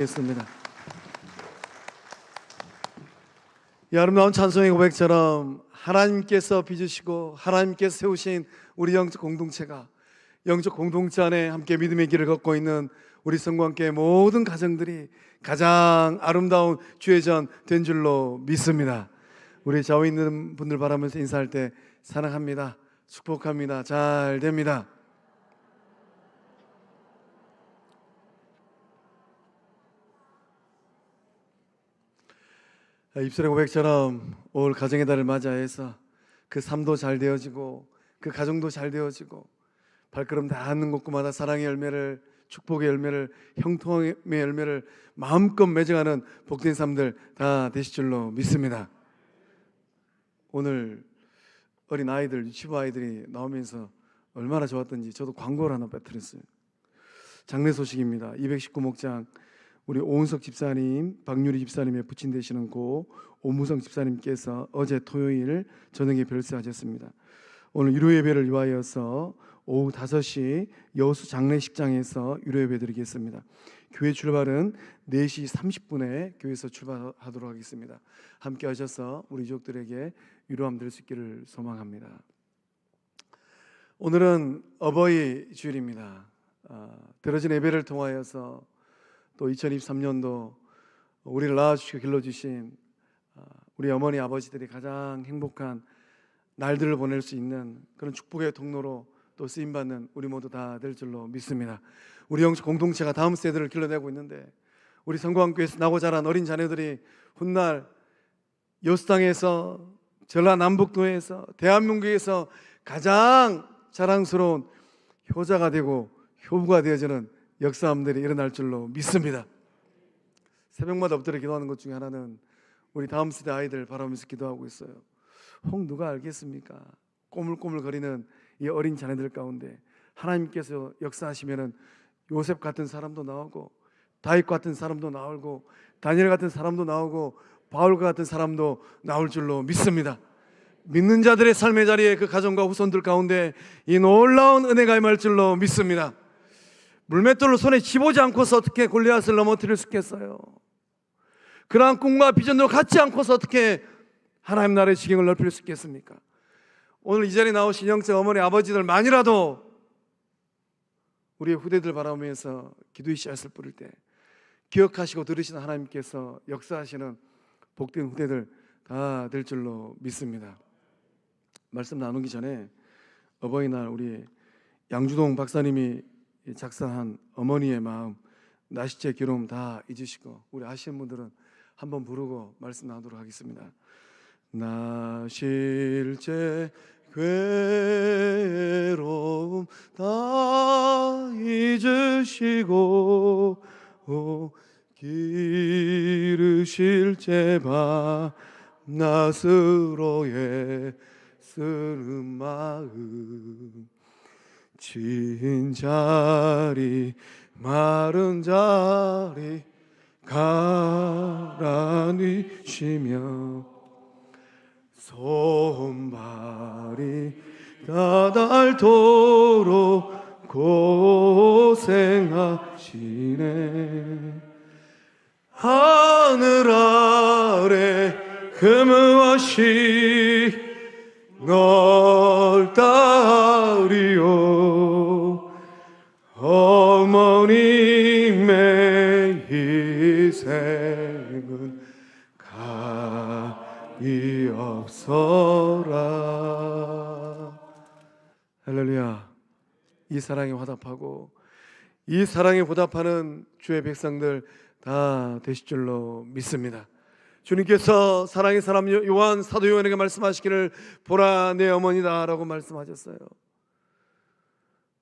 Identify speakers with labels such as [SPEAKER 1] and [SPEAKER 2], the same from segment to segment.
[SPEAKER 1] 겠습니다. 이 아름다운 찬송의 고백처럼 하나님께서 빚으시고 하나님께서 세우신 우리 영적 공동체가 영적 공동체 안에 함께 믿음의 길을 걷고 있는 우리 성관교회 모든 가정들이 가장 아름다운 주의 전 된 줄로 믿습니다. 우리 좌우에 있는 분들 바라면서 인사할 때 사랑합니다, 축복합니다, 잘 됩니다. 입술의 고백처럼 올 가정의 달을 맞이해서 그 삶도 잘 되어지고 그 가정도 잘 되어지고 발걸음 닿는 곳마다 사랑의 열매를, 축복의 열매를, 형통의 열매를 마음껏 맺어가는 복된 삶들 다 되실 줄로 믿습니다. 오늘 어린 아이들, 유치부 아이들이 나오면서 얼마나 좋았던지 저도 광고를 하나 빼뜨렸어요. 장례 소식입니다. 219목장 우리 오은석 집사님, 박유리 집사님의 부친 되시는 고 오무성 집사님께서 어제 토요일 저녁에 별세하셨습니다. 오늘 유료 예배를 위하여서 오후 5시 여수 장례식장에서 유료 예배 드리겠습니다. 교회 출발은 4시 30분에 교회에서 출발하도록 하겠습니다. 함께 하셔서 우리 유족들에게 위로함 드릴 수 있기를 소망합니다. 오늘은 어버이 주일입니다. 들어진 예배를 통하여서 또 2023년도 우리를 낳아주시고 길러주신 우리 어머니 아버지들이 가장 행복한 날들을 보낼 수 있는 그런 축복의 통로로 또 쓰임받는 우리 모두 다 될 줄로 믿습니다. 우리 영적 공동체가 다음 세대를 길러내고 있는데 우리 성광교회에서 나고 자란 어린 자녀들이 훗날 여수 땅에서 전라남북도에서 대한민국에서 가장 자랑스러운 효자가 되고 효부가 되어지는 역사함들이 일어날 줄로 믿습니다. 새벽마다 엎드려 기도하는 것 중에 하나는 우리 다음 세대 아이들 바라보면서 기도하고 있어요. 혹 누가 알겠습니까? 꼬물꼬물거리는 이 어린 자녀들 가운데 하나님께서 역사하시면은 요셉 같은 사람도 나오고 다윗 같은 사람도 나오고 다니엘 같은 사람도 나오고 바울 같은 사람도 나올 줄로 믿습니다. 믿는 자들의 삶의 자리에 그 가정과 후손들 가운데 이 놀라운 은혜가 임할 줄로 믿습니다. 물맷돌을 손에 쥐보지 않고서 어떻게 골리앗을 넘어뜨릴 수 있겠어요? 그러한 꿈과 비전도 갖지 않고서 어떻게 하나님 나라의 지경을 넓힐 수 있겠습니까? 오늘 이 자리에 나오신 영적 어머니 아버지들만이라도 우리의 후대들 바라보면서 기도의 씨앗을 뿌릴 때 기억하시고 들으시는 하나님께서 역사하시는 복된 후대들 다 될 줄로 믿습니다. 말씀 나누기 전에 어버이날 우리 양주동 박사님이 작사한 어머니의 마음, 나시제 괴로움 다 잊으시고 우리 아시는 분들은 한번 부르고 말씀 나누도록 하겠습니다. 나실제 괴로움 다 잊으시고 기르실 제 밤낮으로 애쓰는 마음 진 자리 마른 자리 가라니 쉬며 손발이 다닳도록 고생하시네. 하늘 아래 그 무엇이 넓다리요 어머님의 희생은 가히 없어라. 할렐루야. 이 사랑에 화답하고 이 사랑에 보답하는 주의 백성들 다 되실 줄로 믿습니다. 주님께서 사랑의 사람 요한 사도 요한에게 말씀하시기를 보라 내 어머니다 라고 말씀하셨어요.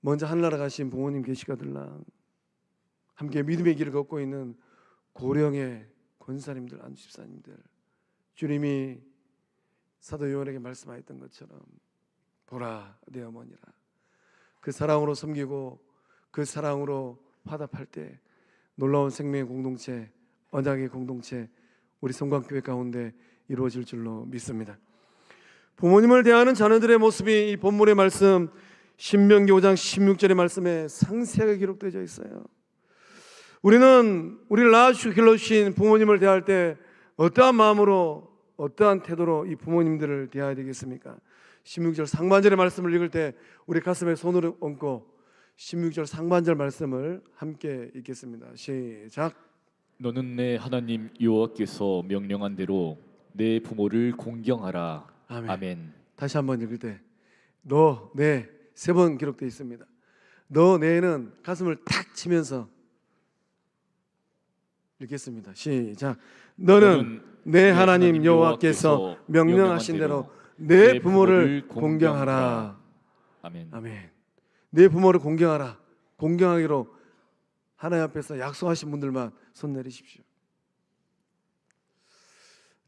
[SPEAKER 1] 먼저 하늘나라 가신 부모님 계시거들랑 함께 믿음의 길을 걷고 있는 고령의 권사님들, 안주집사님들, 주님이 사도 요한에게 말씀하셨던 것처럼 보라 내 어머니라. 그 사랑으로 섬기고 그 사랑으로 화답할 때 놀라운 생명의 공동체, 언약의 공동체 우리 성광교회 가운데 이루어질 줄로 믿습니다. 부모님을 대하는 자녀들의 모습이 이 본문의 말씀 신명기 5장 16절의 말씀에 상세하게 기록되어 있어요. 우리는 우리를 낳아주시고 길러주신 부모님을 대할 때 어떠한 마음으로, 어떠한 태도로 이 부모님들을 대해야 되겠습니까? 16절 상반절의 말씀을 읽을 때 우리 가슴에 손을 얹고 16절 상반절 말씀을 함께 읽겠습니다. 시작.
[SPEAKER 2] 너는 내 하나님 여호와께서 명령한 대로 내 부모를 공경하라.
[SPEAKER 1] 아멘.
[SPEAKER 2] 아멘.
[SPEAKER 1] 다시 한번 읽을 때 너, 내 세 번 기록되어 있습니다. 너, 내는 가슴을 탁 치면서 읽겠습니다. 시작. 너는 내 하나님 여호와께서 명령하신 대로 내 부모를 공경하라.
[SPEAKER 2] 아멘.
[SPEAKER 1] 아멘. 내 부모를 공경하라. 공경하기로 하나님 앞에서 약속하신 분들만 손 내리십시오.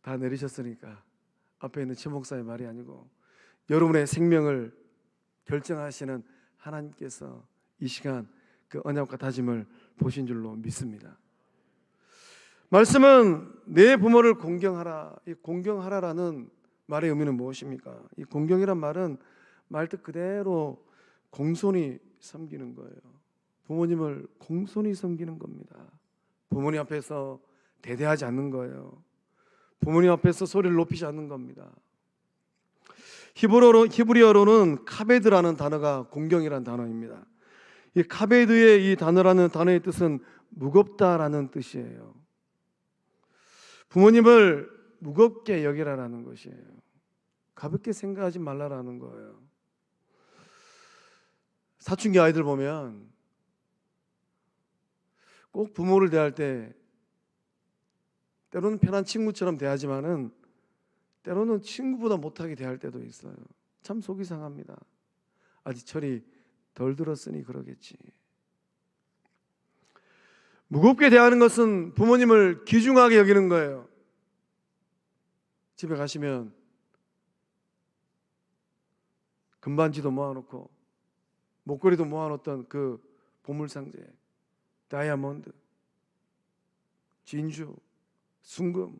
[SPEAKER 1] 다 내리셨으니까 앞에 있는 최 목사의 말이 아니고 여러분의 생명을 결정하시는 하나님께서 이 시간 그 언약과 다짐을 보신 줄로 믿습니다. 말씀은 내 부모를 공경하라. 이 공경하라라는 말의 의미는 무엇입니까? 이 공경이란 말은 말뜻 그대로 공손히 섬기는 거예요. 부모님을 공손히 섬기는 겁니다. 부모님 앞에서 대대하지 않는 거예요. 부모님 앞에서 소리를 높이지 않는 겁니다. 히브리어로는 카베드라는 단어가 공경이라는 단어입니다. 이 카베드의 이 단어라는 단어의 뜻은 무겁다라는 뜻이에요. 부모님을 무겁게 여기라라는 것이에요. 가볍게 생각하지 말라라는 거예요. 사춘기 아이들 보면 꼭 부모를 대할 때 때로는 편한 친구처럼 대하지만은 때로는 친구보다 못하게 대할 때도 있어요. 참 속이 상합니다. 아직 철이 덜 들었으니 그러겠지. 무겁게 대하는 것은 부모님을 귀중하게 여기는 거예요. 집에 가시면 금반지도 모아놓고 목걸이도 모아놓던 그 보물상자, 다이아몬드, 진주, 순금,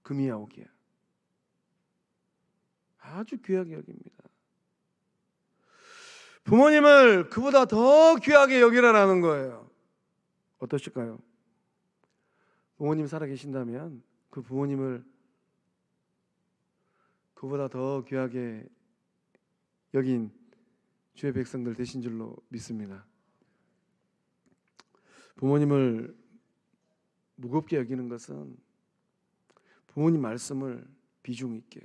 [SPEAKER 1] 금이야 오기야 아주 귀하게 여깁니다. 부모님을 그보다 더 귀하게 여기라는 거예요. 어떠실까요? 부모님 살아계신다면 그 부모님을 그보다 더 귀하게 여긴 주의 백성들 되신 줄로 믿습니다. 부모님을 무겁게 여기는 것은 부모님 말씀을 비중 있게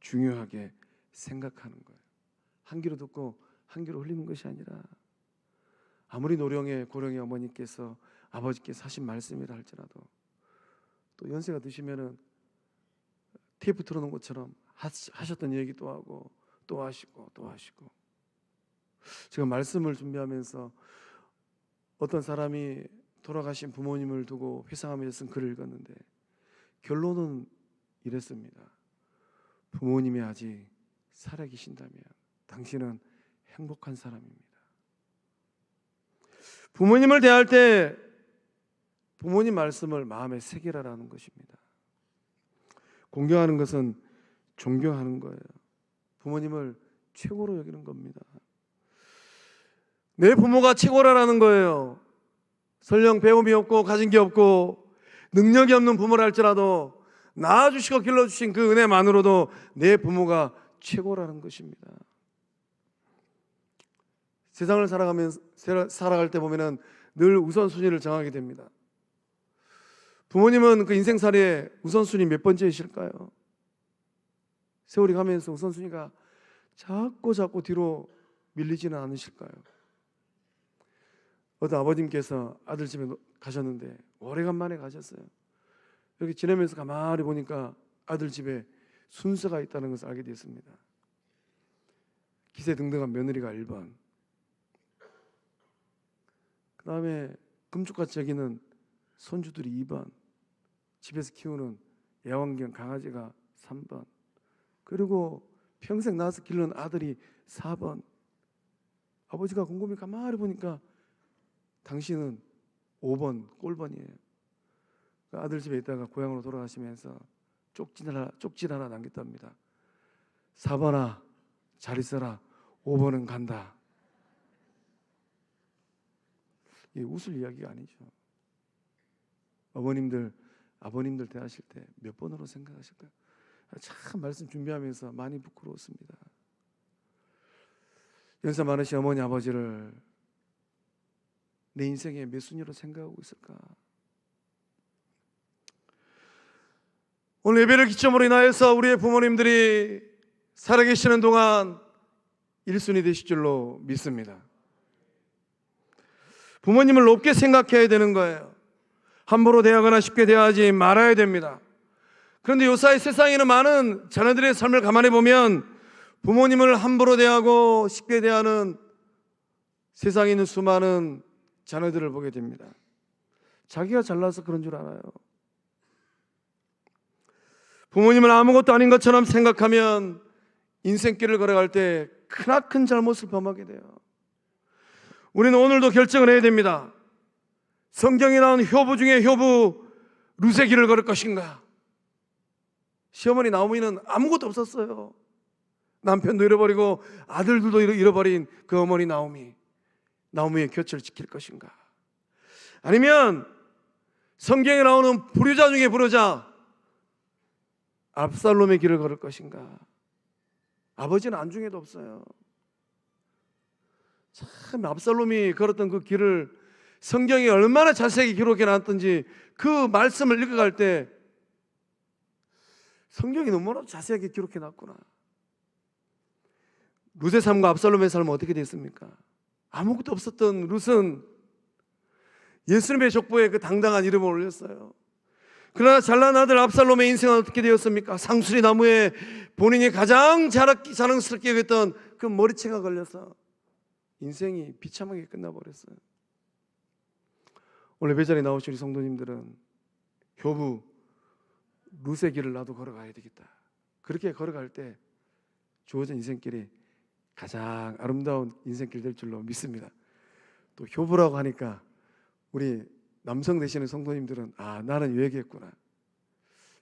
[SPEAKER 1] 중요하게 생각하는 거예요. 한 귀로 듣고 한 귀로 흘리는 것이 아니라 아무리 노령의 고령의 어머니께서 아버지께서 하신 말씀이라 할지라도 또 연세가 드시면은 테이프 틀어놓은 것처럼 하셨던 얘기 또 하고 또 하시고 또 하시고. 제가 말씀을 준비하면서 어떤 사람이 돌아가신 부모님을 두고 회상하면서 쓴 글을 읽었는데 결론은 이랬습니다. 부모님이 아직 살아계신다면 당신은 행복한 사람입니다. 부모님을 대할 때 부모님 말씀을 마음에 새기라라는 것입니다. 공경하는 것은 존경하는 거예요. 부모님을 최고로 여기는 겁니다. 내 부모가 최고라는 거예요. 설령 배움이 없고 가진 게 없고 능력이 없는 부모라 할지라도 낳아주시고 길러주신 그 은혜만으로도 내 부모가 최고라는 것입니다. 세상을 살아갈 때 보면은 늘 우선순위를 정하게 됩니다. 부모님은 그 인생살이에 우선순위 몇 번째이실까요? 세월이 가면서 우선순위가 자꾸 뒤로 밀리지는 않으실까요? 어떤 아버님께서 아들 집에 가셨는데 오래간만에 가셨어요. 이렇게 지내면서 가만히 보니까 아들 집에 순서가 있다는 것을 알게 되었습니다. 기세등등한 며느리가 1번, 그 다음에 금쪽같이 여기는 손주들이 2번, 집에서 키우는 애완견 강아지가 3번, 그리고 평생 낳아서 기르는 아들이 4번. 아버지가 곰곰이 가만히 보니까 당신은 5번 꼴번이에요. 아들 집에 있다가 고향으로 돌아가시면서 쪽지 하나 남겼답니다. 4번아 잘 있어라. 5번은 간다. 이게 웃을 이야기가 아니죠. 어머님들, 아버님들 대하실 때 몇 번으로 생각하실까요? 참 말씀 준비하면서 많이 부끄러웠습니다. 연세 많으신 어머니 아버지를 내 인생의 몇 순위로 생각하고 있을까? 오늘 예배를 기점으로 인하여서 우리의 부모님들이 살아계시는 동안 1순위 되실 줄로 믿습니다. 부모님을 높게 생각해야 되는 거예요. 함부로 대하거나 쉽게 대하지 말아야 됩니다. 그런데 요사이 세상에는 많은 자녀들의 삶을 가만히 보면 부모님을 함부로 대하고 쉽게 대하는 세상에 있는 수많은 자녀들을 보게 됩니다. 자기가 잘나서 그런 줄 알아요. 부모님을 아무것도 아닌 것처럼 생각하면 인생길을 걸어갈 때 크나큰 잘못을 범하게 돼요. 우리는 오늘도 결정을 해야 됩니다. 성경에 나온 효부 중에 효부 룻의 길을 걸을 것인가? 시어머니 나오미는 아무것도 없었어요. 남편도 잃어버리고 아들들도 잃어버린 그 어머니 나오미의 곁을 지킬 것인가? 아니면 성경에 나오는 불효자 중에 불효자 압살롬의 길을 걸을 것인가? 아버지는 안중에도 없어요. 참 압살롬이 걸었던 그 길을 성경이 얼마나 자세하게 기록해 놨던지 그 말씀을 읽어갈 때 성경이 너무나 자세하게 기록해 놨구나. 룻의 삶과 압살롬의 삶은 어떻게 됐습니까? 아무것도 없었던 룻은 예수님의 족보에 그 당당한 이름을 올렸어요. 그러나 잘난 아들 압살롬의 인생은 어떻게 되었습니까? 상수리 나무에 본인이 가장 자랑스럽게 여겼던 그 머리채가 걸려서 인생이 비참하게 끝나버렸어요. 오늘 예배자리에 나오신 우리 성도님들은 효부 룻의 길을 나도 걸어가야 되겠다. 그렇게 걸어갈 때 주어진 인생길이 가장 아름다운 인생길 될 줄로 믿습니다. 또 효부라고 하니까 우리 남성 되시는 성도님들은 아, 나는 여기겠구나.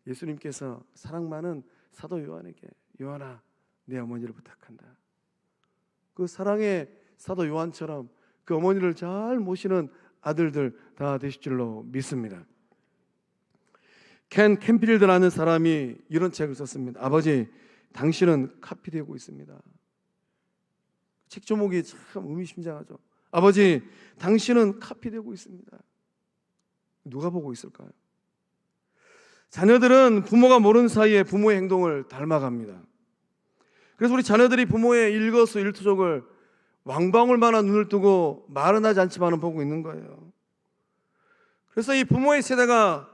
[SPEAKER 1] 예수님께서 사랑 많은 사도 요한에게 요한아, 내 어머니를 부탁한다. 그 사랑의 사도 요한처럼 그 어머니를 잘 모시는 아들들 다 되실 줄로 믿습니다. 켄 캠필드라는 사람이 이런 책을 썼습니다. 아버지, 당신은 카피되고 있습니다. 책 제목이 참 의미심장하죠. 아버지, 당신은 카피되고 있습니다. 누가 보고 있을까요? 자녀들은 부모가 모르는 사이에 부모의 행동을 닮아갑니다. 그래서 우리 자녀들이 부모의 일거수일투족을 왕방울만한 눈을 뜨고 말은 하지 않지만 보고 있는 거예요. 그래서 이 부모의 세대가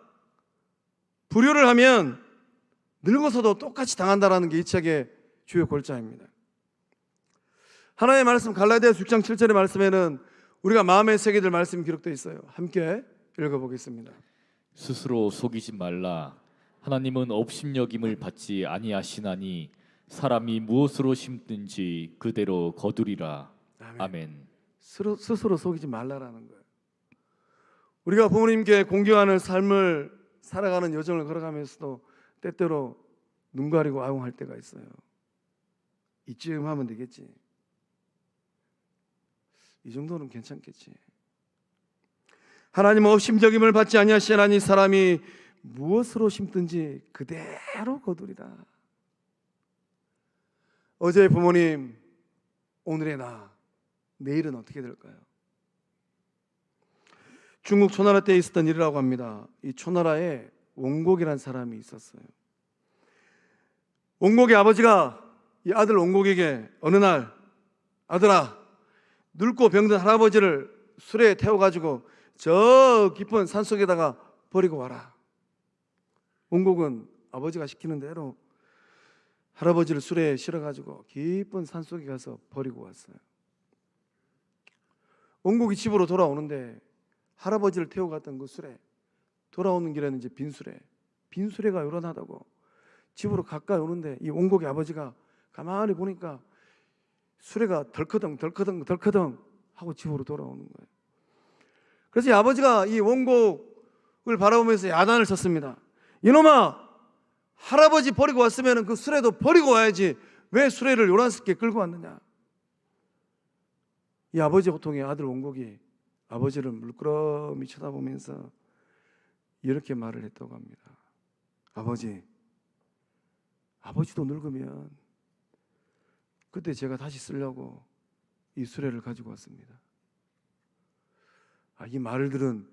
[SPEAKER 1] 불효를 하면 늙어서도 똑같이 당한다는 게 이 책의 주요 골자입니다. 하나님의 말씀 갈라디아서 6장 7절의 말씀에는 우리가 마음에 새게 될 말씀이 기록되어 있어요. 함께 읽어보겠습니다.
[SPEAKER 2] 스스로 속이지 말라. 하나님은 업신여김을 받지 아니하시나니 사람이 무엇으로 심든지 그대로 거두리라. 아멘.
[SPEAKER 1] 스스로 속이지 말라라는 거예요. 우리가 부모님께 공경하는 삶을 살아가는 여정을 걸어가면서도 때때로 눈 가리고 아웅할 때가 있어요. 이쯤 하면 되겠지. 이 정도는 괜찮겠지. 하나님은 업신여김을 받지 아니하시나니 사람이 무엇으로 심든지 그대로 거두리라. 어제의 부모님, 오늘의 나, 내일은 어떻게 될까요? 중국 초나라 때에 있었던 일이라고 합니다. 이 초나라에 원곡이라는 사람이 있었어요. 원곡의 아버지가 이 아들 원곡에게 어느 날 아들아, 늙고 병든 할아버지를 수레에 태워가지고 저 깊은 산속에다가 버리고 와라. 원곡은 아버지가 시키는 대로 할아버지를 수레에 실어가지고 깊은 산속에 가서 버리고 왔어요. 원곡이 집으로 돌아오는데 할아버지를 태워 갔던 그 수레, 돌아오는 길에는 이제 빈수레가 요란하다고 집으로 가까이 오는데 이 원곡의 아버지가 가만히 보니까 수레가 덜커덩 하고 집으로 돌아오는 거예요. 그래서 이 아버지가 이 원곡을 바라보면서 야단을 쳤습니다. 이놈아, 할아버지 버리고 왔으면 그 수레도 버리고 와야지 왜 수레를 요란스럽게 끌고 왔느냐. 이 아버지 호통에 아들 원곡이 아버지를 물끄러미 쳐다보면서 이렇게 말을 했다고 합니다. 아버지도 늙으면 그때 제가 다시 쓰려고 이 수레를 가지고 왔습니다. 이 말을 들은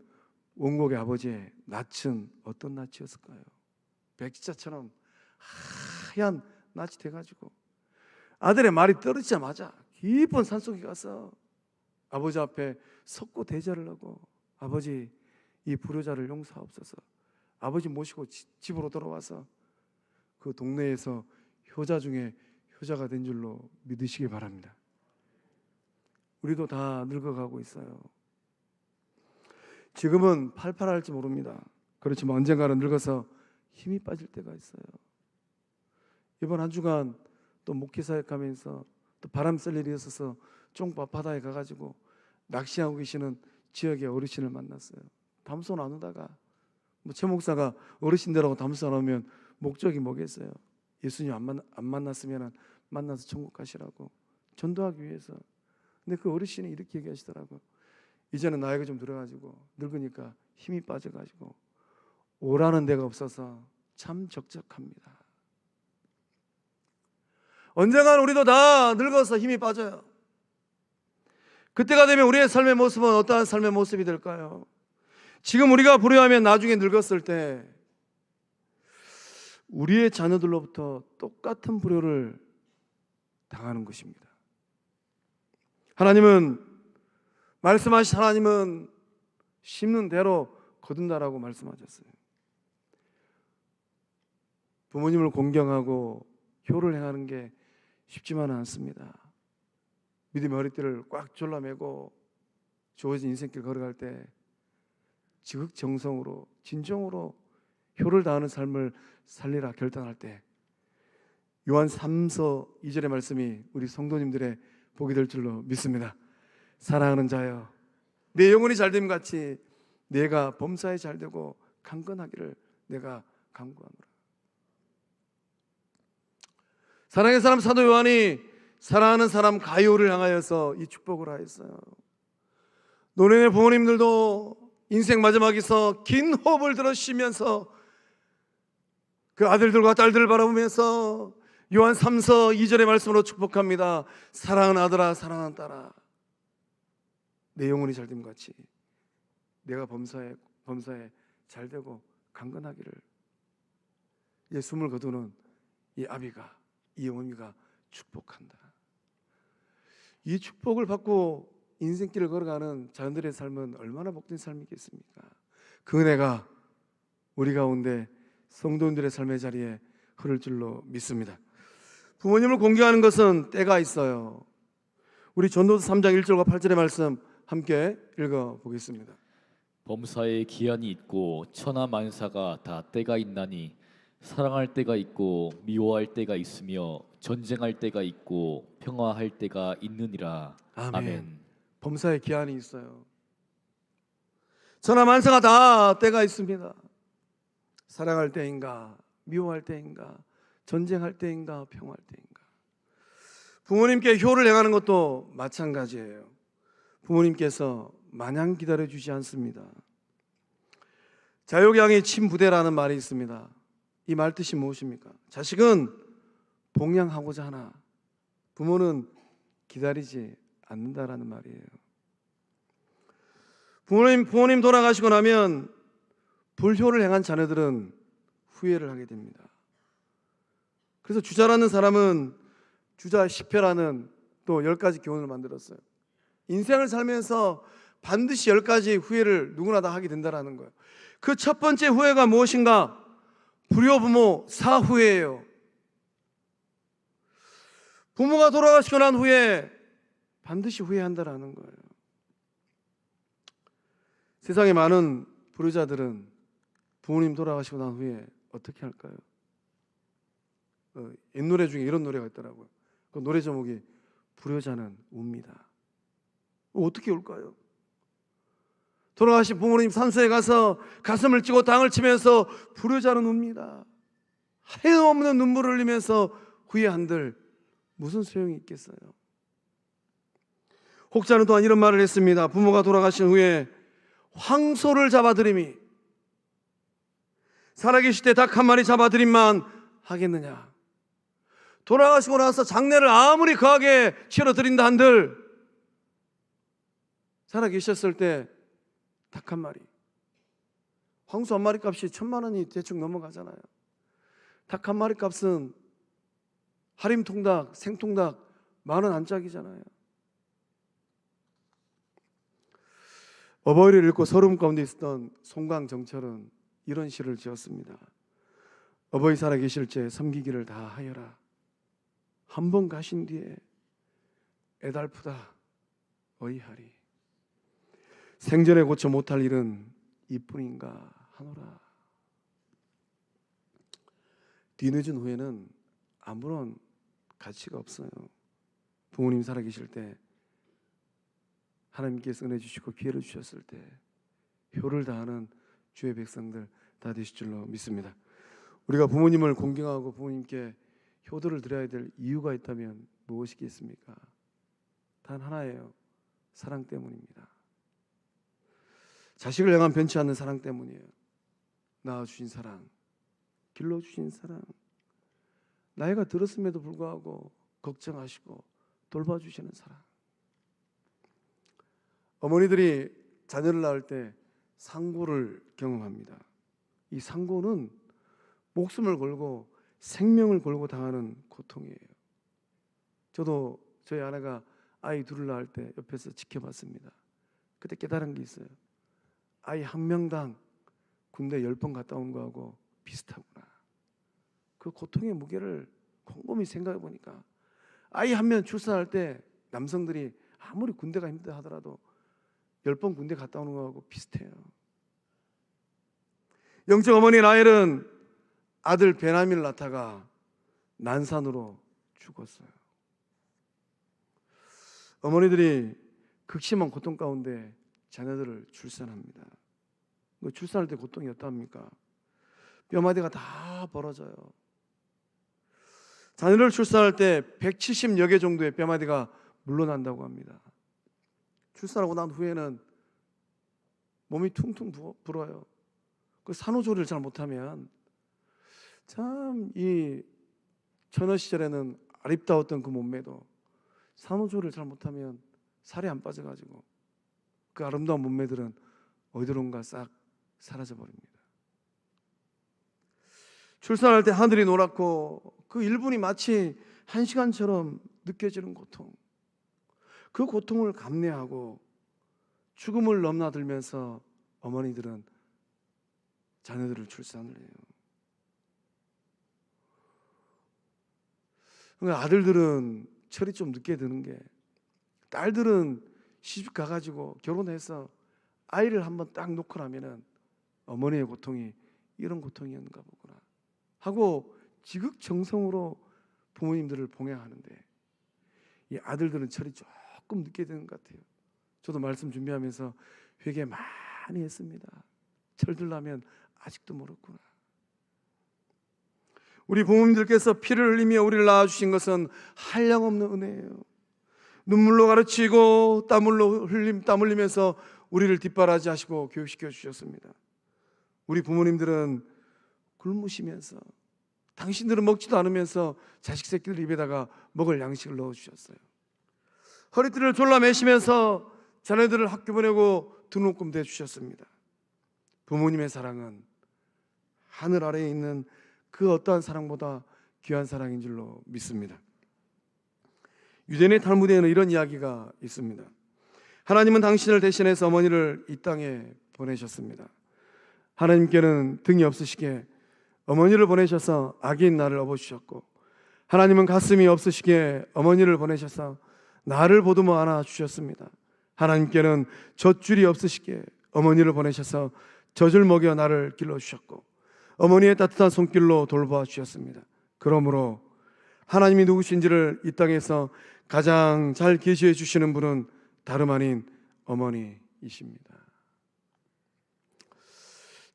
[SPEAKER 1] 원곡의 아버지의 낯은 어떤 낯이었을까요? 백지자처럼 하얀 낯이 돼가지고 아들의 말이 떨어지자마자 깊은 산속에 가서 아버지 앞에 섰고 대절을 하고, 아버지, 이 불효자를 용서하옵소서. 아버지 모시고 집으로 돌아와서 그 동네에서 효자 중에 효자가 된 줄로 믿으시기 바랍니다. 우리도 다 늙어가고 있어요. 지금은 팔팔할지 모릅니다. 그렇지만 언젠가는 늙어서 힘이 빠질 때가 있어요. 이번 한 주간 또 목회사역하면서 또 바람 쐴 일이 있어서 쫑바 바다에 가가지고 낚시하고 계시는 지역의 어르신을 만났어요. 담소 나누다가 최 목사가 어르신들하고 담소 나누면 목적이 뭐겠어요? 예수님 안 만났으면 만나서 천국 가시라고, 전도하기 위해서. 근데 그 어르신이 이렇게 얘기하시더라고요. 이제는 나이가 좀 들어가지고 늙으니까 힘이 빠져가지고 오라는 데가 없어서 참 적적합니다. 언젠가는 우리도 다 늙어서 힘이 빠져요. 그때가 되면 우리의 삶의 모습은 어떠한 삶의 모습이 될까요? 지금 우리가 불효하면 나중에 늙었을 때 우리의 자녀들로부터 똑같은 불효를 당하는 것입니다. 말씀하신 하나님은 심는 대로 거둔다라고 말씀하셨어요. 부모님을 공경하고 효를 행하는 게 쉽지만은 않습니다. 믿음의 허리띠를 꽉 졸라매고 주어진 인생길 걸어갈 때 지극정성으로 진정으로 효를 다하는 삶을 살리라 결단할 때 요한 3서 2절의 말씀이 우리 성도님들의 복이 될 줄로 믿습니다. 사랑하는 자여, 내 영혼이 잘됨 같이 내가 범사에 잘되고 강건하기를 내가 간구하노라. 사랑의 사람 사도 요한이 사랑하는 사람 가이오를 향하여서 이 축복을 하였어요. 노년의 부모님들도 인생 마지막에서 긴 호흡을 들어쉬면서 그 아들들과 딸들을 바라보면서 요한 3서 2절의 말씀으로 축복합니다. 사랑하는 아들아, 사랑하는 딸아, 내 영혼이 잘됨 같이 내가 범사에 잘되고 강건하기를. 이제 숨을 거두는 이 아비가, 이 어머니가 축복한다. 이 축복을 받고 인생길을 걸어가는 자녀들의 삶은 얼마나 복된 삶이겠습니까? 그 은혜가 우리 가운데 성도님들의 삶의 자리에 흐를 줄로 믿습니다. 부모님을 공경하는 것은 때가 있어요. 우리 전도서 3장 1절과 8절의 말씀 함께 읽어보겠습니다.
[SPEAKER 2] 범사에 기한이 있고 천하 만사가 다 때가 있나니 사랑할 때가 있고 미워할 때가 있으며 전쟁할 때가 있고 평화할 때가 있느니라. 아멘.
[SPEAKER 1] 범사에 기한이 있어요. 천하 만사가 다 때가 있습니다. 사랑할 때인가, 미워할 때인가, 전쟁할 때인가, 평화할 때인가. 부모님께 효를 행하는 것도 마찬가지예요. 부모님께서 마냥 기다려주지 않습니다. 자욕양이 친부대라는 말이 있습니다. 이 말 뜻이 무엇입니까? 자식은 봉양하고자 하나 부모는 기다리지 않는다라는 말이에요. 부모님 돌아가시고 나면 불효를 행한 자녀들은 후회를 하게 됩니다. 그래서 주자라는 사람은 주자 10회라는 또 10가지 교훈을 만들었어요. 인생을 살면서 반드시 10가지 후회를 누구나 다 하게 된다는 거예요. 그 첫 번째 후회가 무엇인가? 불효부모 사후회예요. 부모가 돌아가시고 난 후에 반드시 후회한다라는 거예요. 세상에 많은 불효자들은 부모님 돌아가시고 난 후에 어떻게 할까요? 옛 노래 중에 이런 노래가 있더라고요. 그 노래 제목이 불효자는 웁니다. 어떻게 울까요? 돌아가신 부모님 산소에 가서 가슴을 찌고 땅을 치면서 불효자는 웁니다. 하염없는 눈물을 흘리면서 후회한들 무슨 소용이 있겠어요? 혹자는 또한 이런 말을 했습니다. 부모가 돌아가신 후에 황소를 잡아들이미 살아계실 때 닭 한 마리 잡아드림만 하겠느냐? 돌아가시고 나서 장례를 아무리 거하게 치러드린다 한들 살아계셨을 때 닭 한 마리, 황소 한 마리 값이 1,000,000원이 대충 넘어가잖아요. 닭 한 마리 값은 하림통닭, 생통닭 10,000원 안짝이잖아요. 어버이를 잃고 서름 가운데 있었던 송강정철은 이런 시를 지었습니다. 어버이 살아계실 때 섬기기를 다 하여라. 한 번 가신 뒤에 애달프다 어이하리. 생전에 고쳐 못할 일은 이뿐인가 하노라. 뒤늦은 후에는 아무런 가치가 없어요. 부모님 살아계실 때 하나님께서 은혜 주시고 기회를 주셨을 때 효를 다하는 주의 백성들 다 되실 줄로 믿습니다. 우리가 부모님을 공경하고 부모님께 효도를 드려야 될 이유가 있다면 무엇이겠습니까? 단 하나예요. 사랑 때문입니다. 자식을 향한 변치 않는 사랑 때문이에요. 낳아주신 사랑, 길러주신 사랑, 나이가 들었음에도 불구하고 걱정하시고 돌봐주시는 사랑. 어머니들이 자녀를 낳을 때 상고를 경험합니다. 이 상고는 목숨을 걸고 생명을 걸고 당하는 고통이에요. 저도 저희 아내가 아이 둘을 낳을 때 옆에서 지켜봤습니다. 그때 깨달은 게 있어요. 아이 한 명당 군대 10번 갔다 온 거하고 비슷하구나. 그 고통의 무게를 곰곰이 생각해 보니까 아이 한 명 출산할 때 남성들이 아무리 군대가 힘들다 하더라도 10번 군대 갔다 오는 거하고 비슷해요. 영적 어머니 라헬은 아들 베냐민을 낳다가 난산으로 죽었어요. 어머니들이 극심한 고통 가운데 자녀들을 출산합니다. 출산할 때 고통이 어떠합니까? 뼈마디가 다 벌어져요. 자녀를 출산할 때 170여 개 정도의 뼈마디가 물러난다고 합니다. 출산하고 난 후에는 몸이 퉁퉁 불어요. 그 산후조리를 잘 못하면 참 이 처녀 시절에는 아름다웠던 그 몸매도 산후조리를 잘 못하면 살이 안 빠져가지고 그 아름다운 몸매들은 어디론가 싹 사라져 버립니다. 출산할 때 하늘이 노랗고 그 1분이 마치 1시간처럼 느껴지는 고통, 그 고통을 감내하고 죽음을 넘나들면서 어머니들은 자녀들을 출산을 해요. 그러니까 아들들은 철이 좀 늦게 드는 게, 딸들은 시집 가가지고 결혼해서 아이를 한번 딱 놓고 나면은 어머니의 고통이 이런 고통이었는가 보구나 하고 지극정성으로 부모님들을 봉양하는데, 이 아들들은 철이 조금 늦게 드는 것 같아요. 저도 말씀 준비하면서 회개 많이 했습니다. 철들라면 아직도 멀었구나. 우리 부모님들께서 피를 흘리며 우리를 낳아주신 것은 한량없는 은혜예요. 눈물로 가르치고 땀 흘리면서 우리를 뒷바라지 하시고 교육시켜 주셨습니다. 우리 부모님들은 굶으시면서, 당신들은 먹지도 않으면서 자식 새끼들 입에다가 먹을 양식을 넣어주셨어요. 허리띠를 졸라매시면서 자녀들을 학교 보내고 등록금 대주셨습니다. 부모님의 사랑은 하늘 아래에 있는 그 어떠한 사랑보다 귀한 사랑인 줄로 믿습니다. 유대인의 탈무드에는 이런 이야기가 있습니다. 하나님은 당신을 대신해서 어머니를 이 땅에 보내셨습니다. 하나님께는 등이 없으시기에 어머니를 보내셔서 아기인 나를 업어주셨고, 하나님은 가슴이 없으시기에 어머니를 보내셔서 나를 보듬어 안아주셨습니다. 하나님께는 젖줄이 없으시기에 어머니를 보내셔서 젖을 먹여 나를 길러주셨고, 어머니의 따뜻한 손길로 돌봐 주셨습니다. 그러므로 하나님이 누구신지를 이 땅에서 가장 잘 계시해 주시는 분은 다름 아닌 어머니이십니다.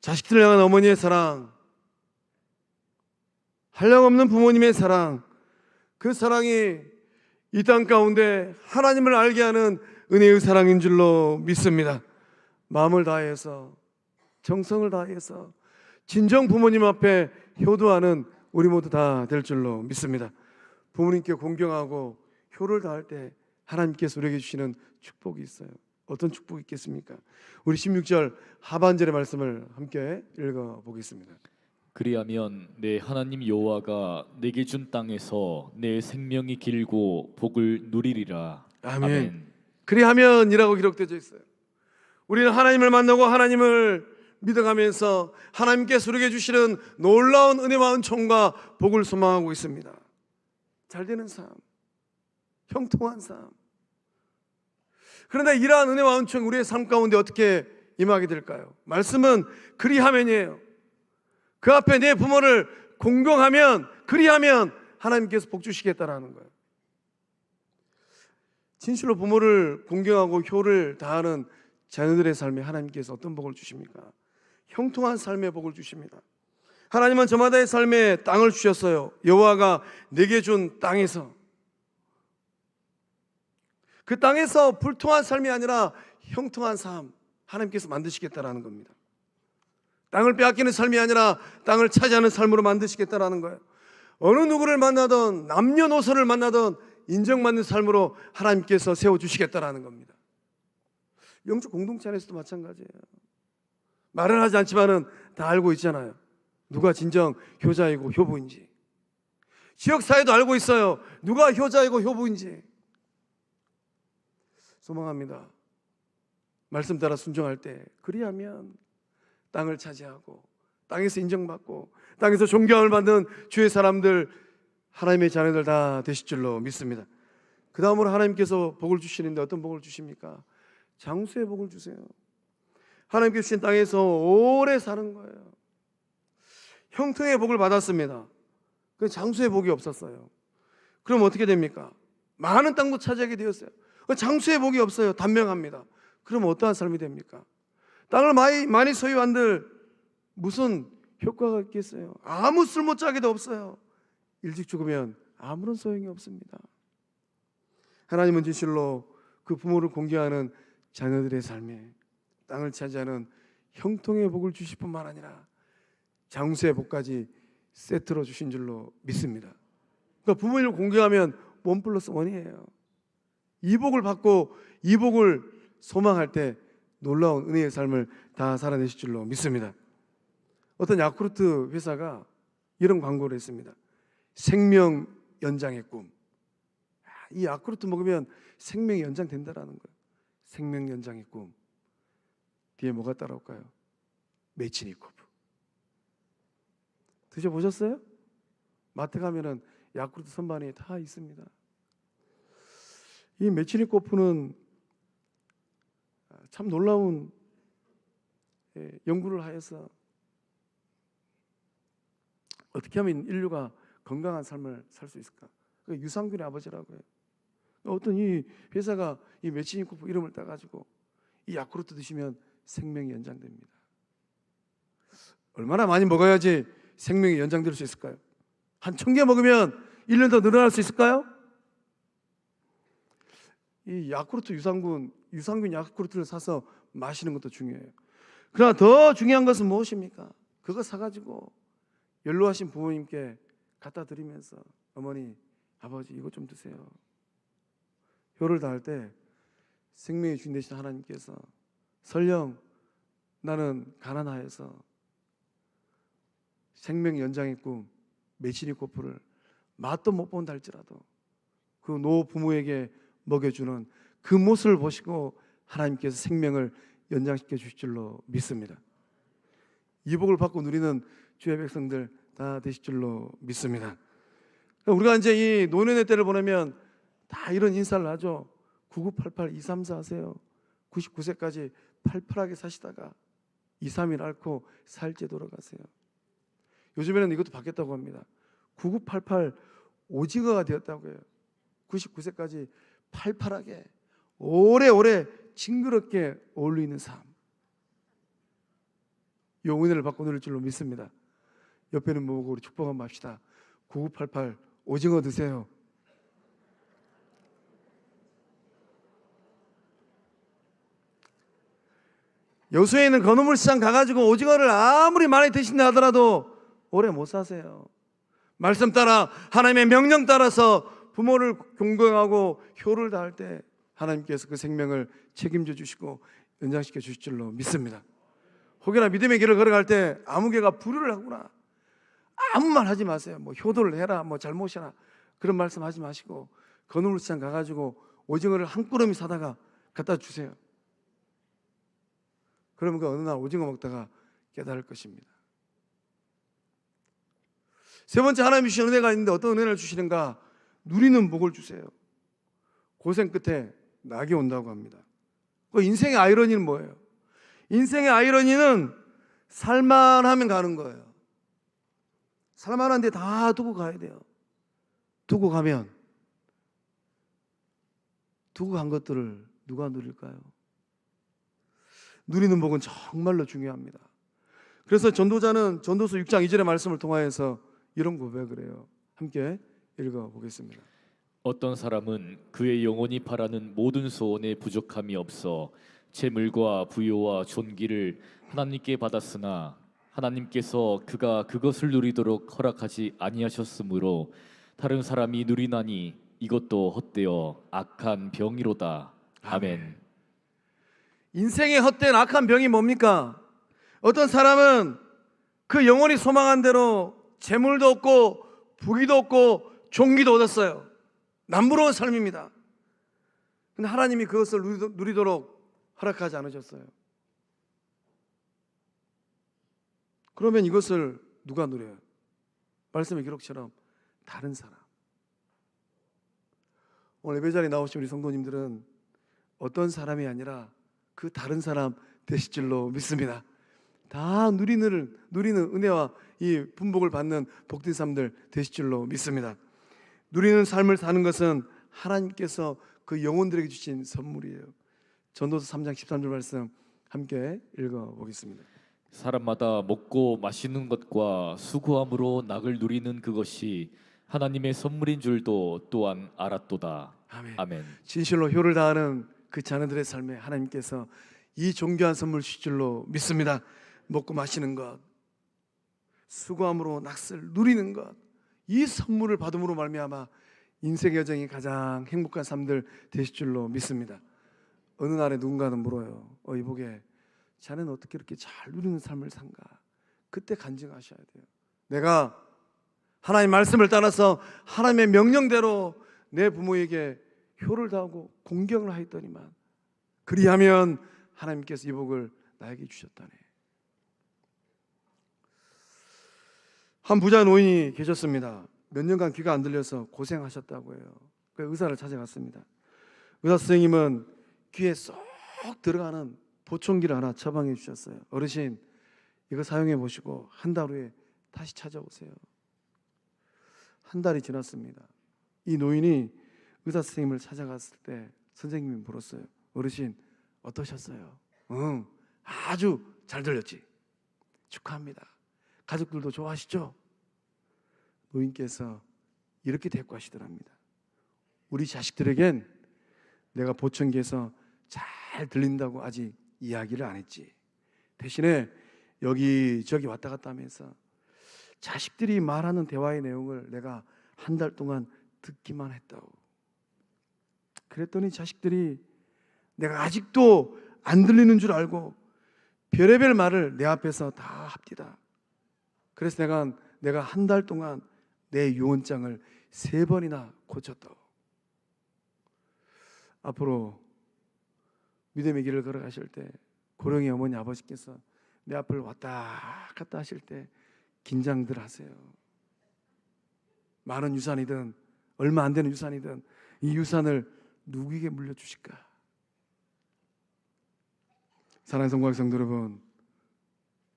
[SPEAKER 1] 자식들을 향한 어머니의 사랑, 한량없는 부모님의 사랑, 그 사랑이 이 땅 가운데 하나님을 알게 하는 은혜의 사랑인 줄로 믿습니다. 마음을 다해서, 정성을 다해서, 진정 부모님 앞에 효도하는 우리 모두 다 될 줄로 믿습니다. 부모님께 공경하고 효를 다할 때 하나님께서 우리에게 주시는 축복이 있어요. 어떤 축복이 있겠습니까? 우리 16절 하반절의 말씀을 함께 읽어보겠습니다.
[SPEAKER 2] 그리하면 내 하나님 여호와가 내게 준 땅에서 내 생명이 길고 복을 누리리라.
[SPEAKER 1] 아멘. 그리하면이라고 기록되어 있어요. 우리는 하나님을 만나고 하나님을 믿어가면서 하나님께서 우리에게 주시는 놀라운 은혜와 은총과 복을 소망하고 있습니다. 잘되는 삶, 형통한 삶. 그런데 이러한 은혜와 은총이 우리의 삶 가운데 어떻게 임하게 될까요? 말씀은 그리하면이에요. 그 앞에 내 부모를 공경하면, 그리하면 하나님께서 복 주시겠다라는 거예요. 진실로 부모를 공경하고 효를 다하는 자녀들의 삶에 하나님께서 어떤 복을 주십니까? 형통한 삶의 복을 주십니다. 하나님은 저마다의 삶에 땅을 주셨어요. 여호와가 내게 준 땅에서, 그 땅에서 불통한 삶이 아니라 형통한 삶 하나님께서 만드시겠다라는 겁니다. 땅을 빼앗기는 삶이 아니라 땅을 차지하는 삶으로 만드시겠다라는 거예요. 어느 누구를 만나든 남녀노소를 만나든 인정받는 삶으로 하나님께서 세워주시겠다라는 겁니다. 영적 공동체 안에서도 마찬가지예요. 말을 하지 않지만은 다 알고 있잖아요. 누가 진정 효자이고 효부인지. 지역사회도 알고 있어요. 누가 효자이고 효부인지. 소망합니다. 말씀 따라 순종할 때 그리하면 땅을 차지하고 땅에서 인정받고 땅에서 존경을 받는 주의 사람들, 하나님의 자녀들 다 되실 줄로 믿습니다. 그 다음으로 하나님께서 복을 주시는데 어떤 복을 주십니까? 장수의 복을 주세요. 하나님께서 주신 땅에서 오래 사는 거예요. 형통의 복을 받았습니다. 그 장수의 복이 없었어요. 그럼 어떻게 됩니까? 많은 땅도 차지하게 되었어요. 장수의 복이 없어요. 단명합니다. 그럼 어떠한 삶이 됩니까? 땅을 많이 소유한들 무슨 효과가 있겠어요? 아무 쓸모짜기도 없어요. 일찍 죽으면 아무런 소용이 없습니다. 하나님은 진실로 그 부모를 공경하는 자녀들의 삶에 땅을 차지하는 형통의 복을 주실 뿐만 아니라 장수의 복까지 세트로 주신 줄로 믿습니다. 그러니까 부모님을 공경하면 1+1이에요. 이 복을 받고 이 복을 소망할 때 놀라운 은혜의 삶을 다 살아내실 줄로 믿습니다. 어떤 야쿠르트 회사가 이런 광고를 했습니다. 생명 연장의 꿈. 이 야쿠르트 먹으면 생명이 연장된다라는 거예요. 생명 연장의 꿈. 뒤에 뭐가 따라올까요? 메치니코프. 드셔보셨어요? 마트 가면은 야쿠르트 선반에 다 있습니다. 이 메치니코프는 참 놀라운 연구를 하여서 어떻게 하면 인류가 건강한 삶을 살 수 있을까? 그 유산균의 아버지라고 해요. 어떤 이 회사가 이 메치니코프 이름을 따가지고 이 야쿠르트 드시면 생명이 연장됩니다. 얼마나 많이 먹어야지 생명이 연장될 수 있을까요? 한 1000개 먹으면 1년 더 늘어날 수 있을까요? 이 야쿠르트 유산균 야쿠르트를 사서 마시는 것도 중요해요. 그러나 더 중요한 것은 무엇입니까? 그거 사가지고 연로하신 부모님께 갖다 드리면서 어머니, 아버지 이거 좀 드세요. 효를 다할 때 생명의 주인 되신 하나님께서 설령 나는 가난하여서 생명 연장의 꿈 메치니코프를 맛도 못 본다 할지라도 그 노 부모에게 먹여주는 그 모습을 보시고 하나님께서 생명을 연장시켜 주실 줄로 믿습니다. 이 복을 받고 누리는 주의 백성들 다 되실 줄로 믿습니다. 우리가 이제 이 노년의 때를 보내면 다 이런 인사를 하죠. 9988 234 하세요. 99세까지 팔팔하게 사시다가 2, 3일 앓고 살째 돌아가세요. 요즘에는 이것도 바뀌었다고 합니다. 9988 오징어가 되었다고 해요. 99세까지 팔팔하게 오래오래 징그럽게 어울리는 삶. 이 은혜를 받고 누릴 줄로 믿습니다. 옆에는 보고 우리 축복 한번 합시다. 9988 오징어 드세요. 여수에는 건어물 시장 가가지고 오징어를 아무리 많이 드신다 하더라도 오래 못 사세요. 말씀 따라 하나님의 명령 따라서 부모를 존경하고 효를 다할 때 하나님께서 그 생명을 책임져 주시고 연장시켜 주실 줄로 믿습니다. 혹여나 믿음의 길을 걸어갈 때 아무 개가 불효를 하구나, 아무 말 하지 마세요. 뭐 효도를 해라, 뭐 잘못이라, 그런 말씀 하지 마시고 건어물 시장 가가지고 오징어를 한 꾸러미 사다가 갖다 주세요. 그러면 그 어느 날 오징어 먹다가 깨달을 것입니다. 세 번째, 하나님 주신 은혜가 있는데 어떤 은혜를 주시는가? 누리는 복을 주세요. 고생 끝에 낙이 온다고 합니다. 그 인생의 아이러니는 뭐예요? 인생의 아이러니는 살만하면 가는 거예요. 살만한데 다 두고 가야 돼요. 두고 가면 두고 간 것들을 누가 누릴까요? 누리는 복은 정말로 중요합니다. 그래서 전도자는 전도서 6장 2절의 말씀을 통하여서 이런 고백을 해요. 함께 읽어보겠습니다.
[SPEAKER 2] 어떤 사람은 그의 영혼이 바라는 모든 소원에 부족함이 없어 재물과 부요와 존귀를 하나님께 받았으나 하나님께서 그가 그것을 누리도록 허락하지 아니하셨으므로 다른 사람이 누리나니 이것도 헛되어 악한 병이로다. 아멘.
[SPEAKER 1] 인생의 헛된 악한 병이 뭡니까? 어떤 사람은 그 영혼이 소망한 대로 재물도 없고 부귀도 없고 존귀도 얻었어요. 남부러운 삶입니다. 근데 하나님이 그것을 누리도록 허락하지 않으셨어요. 그러면 이것을 누가 누려요? 말씀의 기록처럼 다른 사람. 오늘 예배자리에 나오신 우리 성도님들은 어떤 사람이 아니라 그 다른 사람 되실 줄로 믿습니다. 다 누리는 은혜와 이 분복을 받는 복된 삶들 되실 줄로 믿습니다. 누리는 삶을 사는 것은 하나님께서 그 영혼들에게 주신 선물이에요. 전도서 3장 13절 말씀 함께 읽어보겠습니다.
[SPEAKER 2] 사람마다 먹고 마시는 것과 수고함으로 낙을 누리는 그것이 하나님의 선물인 줄도 또한 알았도다.
[SPEAKER 1] 아멘.
[SPEAKER 2] 아멘.
[SPEAKER 1] 진실로 효를 다하는 그 자녀들의 삶에 하나님께서 이 존귀한 선물 주실 줄로 믿습니다. 먹고 마시는 것, 수고함으로 낙을 누리는 것, 이 선물을 받음으로 말미암아 인생의 여정이 가장 행복한 삶들 되실 줄로 믿습니다. 어느 날에 누군가는 물어요. 이보게 자네는 어떻게 이렇게 잘 누리는 삶을 산가? 그때 간증하셔야 돼요. 내가 하나님 말씀을 따라서 하나님의 명령대로 내 부모에게 효를 다하고 공경을 하였더니만 그리하면 하나님께서 이 복을 나에게 주셨다네. 한 부자 노인이 계셨습니다. 몇 년간 귀가 안 들려서 고생하셨다고 해요. 그래서 의사를 찾아갔습니다. 의사 선생님은 귀에 쏙 들어가는 보청기를 하나 처방해 주셨어요. 어르신, 이거 사용해 보시고 한 달 후에 다시 찾아오세요. 한 달이 지났습니다. 이 노인이 의사 선생님을 찾아갔을 때 선생님이 물었어요. 어르신, 어떠셨어요? 아주 잘 들렸지. 축하합니다. 가족들도 좋아하시죠? 노인께서 이렇게 대꾸하시더랍니다. 우리 자식들에겐 내가 보청기에서 잘 들린다고 아직 이야기를 안 했지. 대신에 여기저기 왔다 갔다 하면서 자식들이 말하는 대화의 내용을 내가 한 달 동안 듣기만 했다고. 그랬더니 자식들이 내가 아직도 안 들리는 줄 알고 별의별 말을 내 앞에서 다 합디다. 그래서 내가 한 달 동안 내 유언장을 3번이나 고쳤다고. 앞으로 믿음의 길을 걸어가실 때 고령의 어머니 아버지께서 내 앞을 왔다 갔다 하실 때 긴장들 하세요. 많은 유산이든 얼마 안 되는 유산이든 이 유산을 누구에게 물려주실까? 사랑하는 성도와 성도 여러분,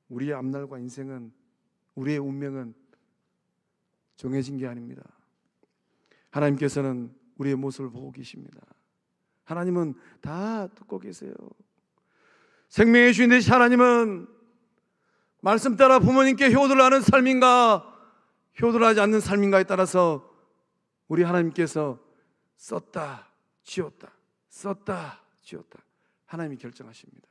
[SPEAKER 1] 우리의 앞날과 인생은, 우리의 운명은 정해진 게 아닙니다. 하나님께서는 우리의 모습을 보고 계십니다. 하나님은 다 듣고 계세요. 생명의 주인 되신 하나님은 말씀 따라 부모님께 효도를 하는 삶인가 효도를 하지 않는 삶인가에 따라서 우리 하나님께서 썼다 지웠다, 썼다 지웠다 하나님이 결정하십니다.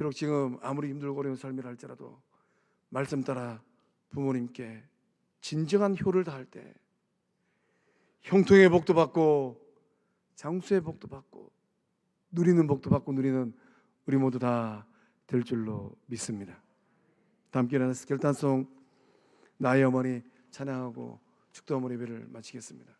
[SPEAKER 1] 비록 지금 아무리 힘들고 어려운 삶이라 할지라도 말씀 따라 부모님께 진정한 효를 다할 때 형통의 복도 받고 장수의 복도 받고 누리는 복도 받고 누리는 우리 모두 다 될 줄로 믿습니다. 다 함께 일어나서 결단송 나의 어머니 찬양하고 축도 어머니 예배를 마치겠습니다.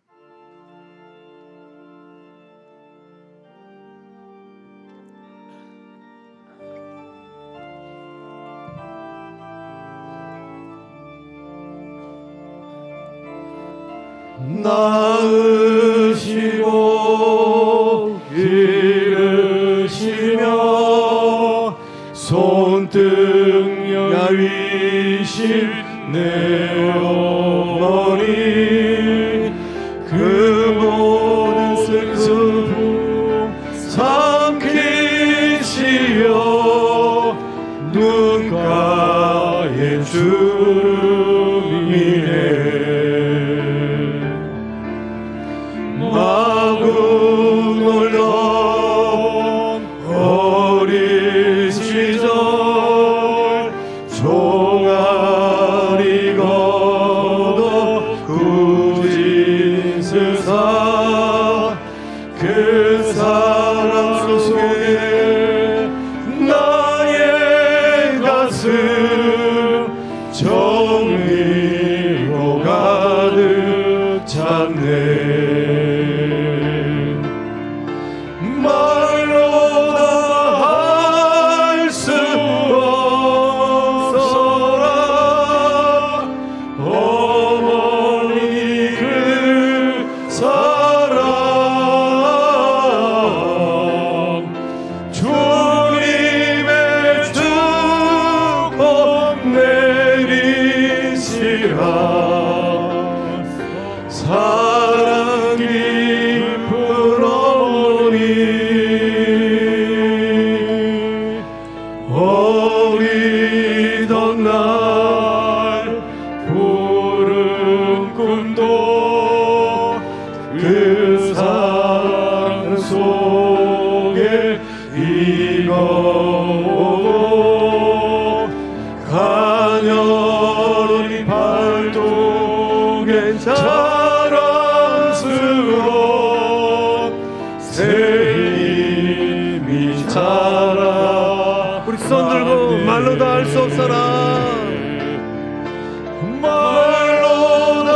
[SPEAKER 3] 낳으시고 기르시며 손등 여위신 내 어머니 그 모든 슬픔 삼키시어 눈가에 주름이네 마구 놀던 어린 시절 종아리 걷어 굳은 스사 그 사랑 속에 나의 가슴 정리로 가득 찼네 말로 다 할 수 없어라 어머니 그 사랑 주님의 축복 내리시라 사랑 깊은 어머니 어리던 날 푸른 꿈도 그 사랑 속에 익어오고 가녀린 발톱에 자랑스러운 새 힘이 자라
[SPEAKER 1] 우리 손 들고 말로 다 할 수 없어라
[SPEAKER 3] 말로 다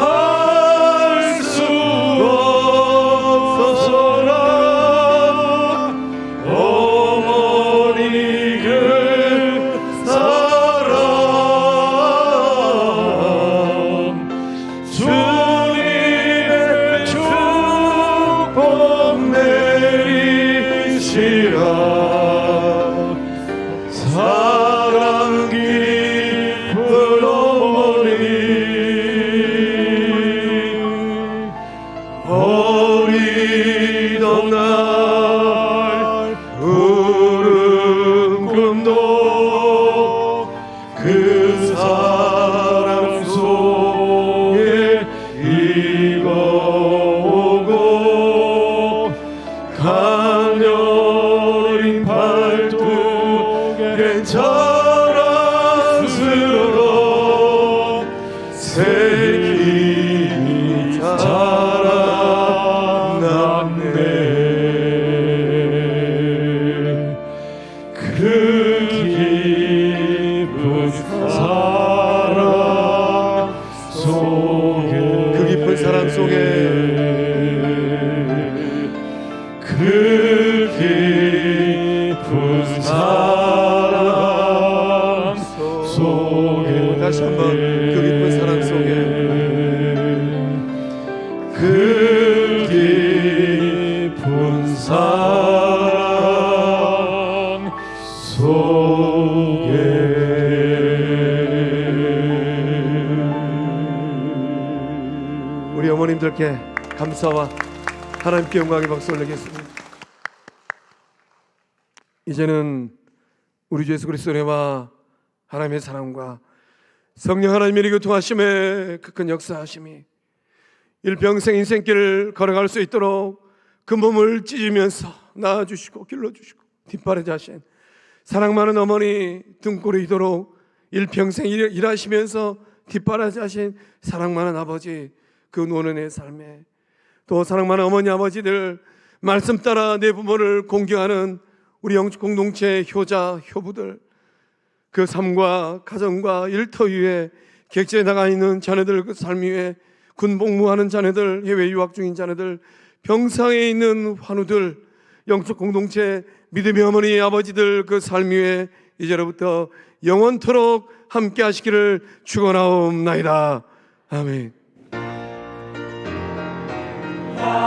[SPEAKER 3] 할 수 없어라 어머니 그 사랑 주님의 축복 내리시라 사랑 깊은 어머니 어리던 날 푸른 꿈도 그 사랑 속에 익어오고 가녀린 발톱에 자랑스러운 새 힘이 자라났네 그 깊은 사랑 속에
[SPEAKER 1] 그 깊은 사랑 속에
[SPEAKER 3] 그 깊은 사랑 속에
[SPEAKER 1] 다시 한번 그 깊은 사랑 속에
[SPEAKER 3] 그 깊은 사랑 속에
[SPEAKER 1] 우리 어머님들께 감사와 하나님께 영광의 박수 올리겠습니다. 이제는 우리 주 예수 그리스도의 은혜와 하나님의 사랑과 성령 하나님의 교통하심의 그 큰 역사하심이 일평생 인생길을 걸어갈 수 있도록 그 몸을 찢으면서 낳아주시고 길러주시고 뒷발에 자신 사랑 많은 어머니 등골이 이도록 일평생 일하시면서 뒷바라지하신 사랑 많은 아버지, 그 노년의 삶에 또 사랑 많은 어머니 아버지들, 말씀 따라 내 부모를 공경하는 우리 영적 공동체 효자 효부들, 그 삶과 가정과 일터 위에 객지에 나가 있는 자녀들, 그 삶 위에 군복무하는 자녀들, 해외 유학 중인 자녀들, 병상에 있는 환우들, 영적 공동체 믿음의 어머니 아버지들, 그 삶 위에 이제로부터 영원토록 함께 하시기를 축원하옵나이다. 아멘.